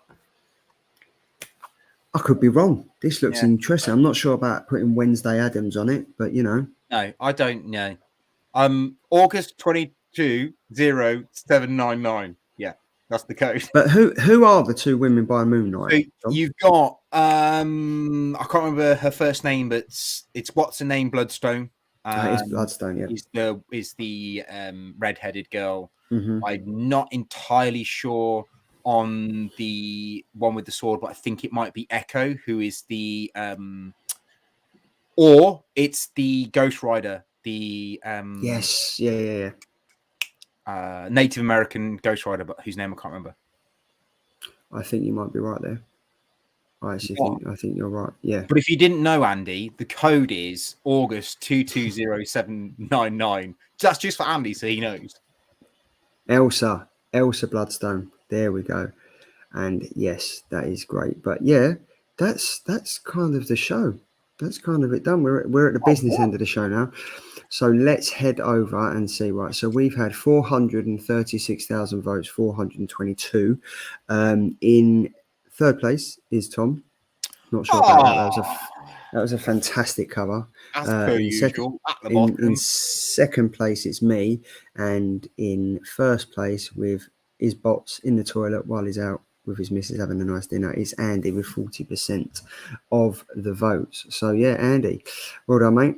I could be wrong. This looks interesting. I'm not sure about putting Wednesday Addams on it, but you know. No, I don't know. August 220799. Yeah, that's the code. But who are the two women by Moonlight? So you've got I can't remember her first name, but it's what's her name? Bloodstone. It's Bloodstone, yeah. Is the redheaded girl. Mm-hmm. I'm not entirely sure on the one with the sword, but I think it might be Echo, who is the or it's the Ghost Rider, the yes, yeah. Native American Ghost Rider, but whose name I can't remember. I think you might be right there. I think you're right. Yeah. But if you didn't know, Andy, the code is August 220799. That's just for Andy, so he knows. Elsa Bloodstone. There we go. And yes, that is great. But yeah, that's kind of the show. That's kind of it done. We're at the business end of the show now. So let's head over and see. Right. So we've had 436,000 votes, 422. In third place is Tom. Not sure about that. That was a fantastic cover. As per usual, at the bottom. In second place, it's me. And in first place, with his bots in the toilet while he's out with his missus having a nice dinner, is Andy with 40% of the votes. So yeah, Andy, well done, mate.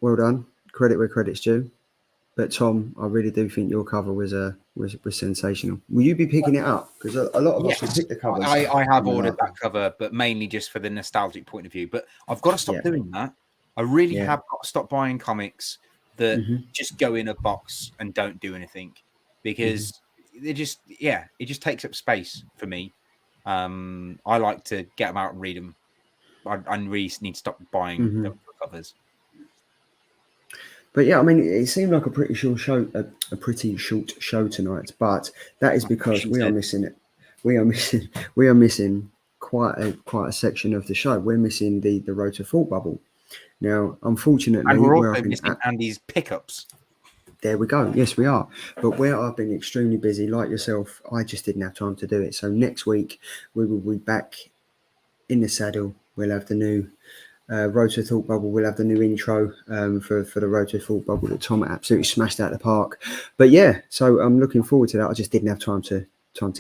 Well done. Credit where credit's due. But Tom, I really do think your cover was sensational. Will you be picking it up? Because a lot of us will pick the covers. I have ordered that cover, but mainly just for the nostalgic point of view. But I've got to stop doing that. I really have got to stop buying comics that just go in a box and don't do anything, because it just takes up space for me. I like to get them out and read them. I really need to stop buying the covers. But yeah, I mean, it seemed like a pretty short show, a pretty short show tonight. But that is because we are missing it. We are missing quite a section of the show. We're missing the Road to Thought bubble. Now, unfortunately, and we're also missing Andy's pickups. There we go. Yes, we are. But where I've been extremely busy, like yourself, I just didn't have time to do it. So next week we will be back in the saddle. We'll have the new Road to Thought bubble. We'll have the new intro for the Road to Thought bubble that Tom absolutely smashed out of the park. But yeah, so I'm looking forward to that. I just didn't have time to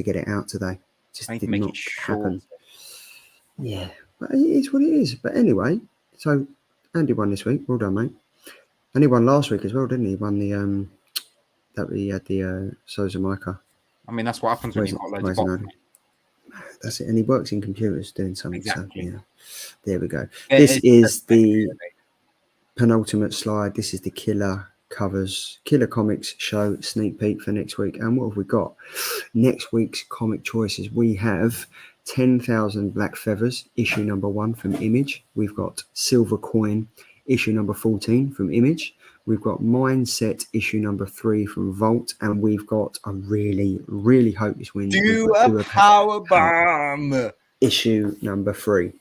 get it out today. Just did not happen. Yeah, but it is what it is. But anyway, so Andy won this week. Well done, mate. And he won last week as well, didn't he? He won the that we had the Sosa Micah. I mean, that's what happens when you've got loads of boxes. That's it. And he works in computers doing something. Exactly. So, yeah. There we go. This is the penultimate slide. This is the Killer Comics show sneak peek for next week. And what have we got? Next week's comic choices. We have 10,000 Black Feathers, issue number 1 from Image. We've got Silver Coin, issue number 14 from Image. We've got Mindset, issue number 3 from Vault. And we've got, I really, really hope this wins. Do a power bomb. Issue number 3.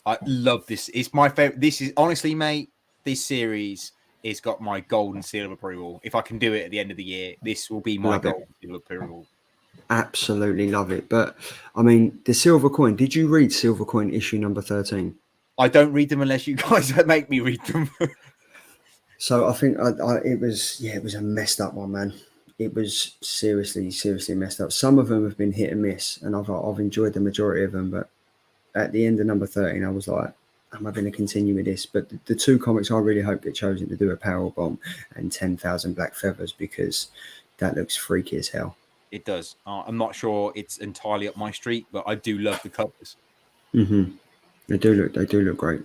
I love this. It's my favorite. This is honestly, mate, this series has got my golden seal of approval. If I can do it at the end of the year, this will be my golden seal of approval. Absolutely love it. But I mean, the Silver Coin. Did you read Silver Coin issue number 13? I don't read them unless you guys make me read them. So I think it was a messed up one, man. It was seriously messed up. Some of them have been hit and miss, and I've enjoyed the majority of them. But at the end of number 13, I was like, am I going to continue with this? But the two comics I really hope get chosen to do a Power Bomb and 10,000 Black Feathers, because that looks freaky as hell. It does. I'm not sure it's entirely up my street, but I do love the covers. They do look great.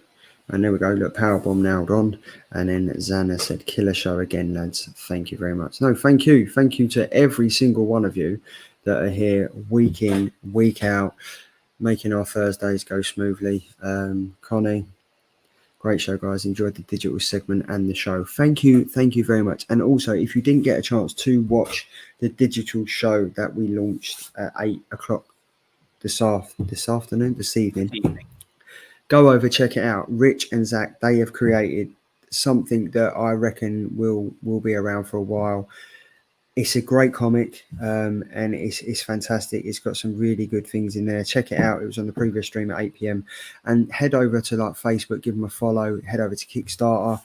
And there we go. Look, Powerbomb nailed on. And then Zana said, killer show again, lads. Thank you very much. No, thank you. Thank you to every single one of you that are here week in, week out, making our Thursdays go smoothly. Connie, great show, guys. Enjoyed the digital segment and the show. Thank you very much. And also, if you didn't get a chance to watch the digital show that we launched at 8 o'clock this evening, go over, check it out. Rich and Zach, they have created something that I reckon will be around for a while. It's a great comic, and it's fantastic. It's got some really good things in there. Check it out. It was on the previous stream at 8 p.m. And head over to like Facebook, give them a follow. Head over to Kickstarter.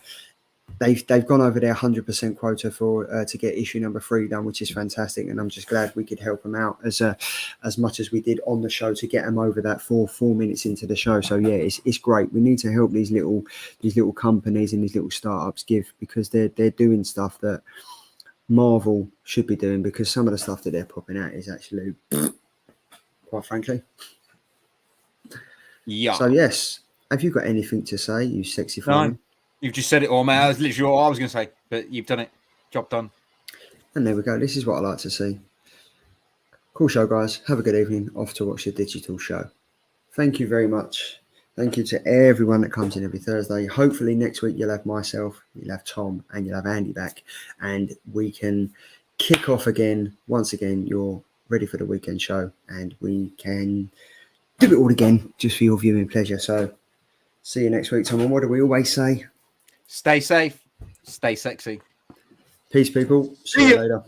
They've gone over their 100% quota for to get issue number 3 done, which is fantastic. And I'm just glad we could help them out as much as we did on the show to get them over that 4 minutes into the show. So yeah, it's great. We need to help these little companies and these little startups because they're doing stuff that Marvel should be doing, because some of the stuff that they're popping out is actually, quite frankly. Yeah. So yes, have you got anything to say, you sexy fella? No, you've just said it all, man. That's literally all I was going to say, but you've done it. Job done. And there we go. This is what I like to see. Cool show, guys. Have a good evening. Off to watch the digital show. Thank you very much. Thank you to everyone that comes in every Thursday. Hopefully next week you'll have myself, you'll have Tom, and you'll have Andy back, and we can kick off again. Once again, you're ready for the weekend show, and we can do it all again just for your viewing pleasure. So see you next week, Tom. And what do we always say? Stay safe, stay sexy. Peace, people. See you later.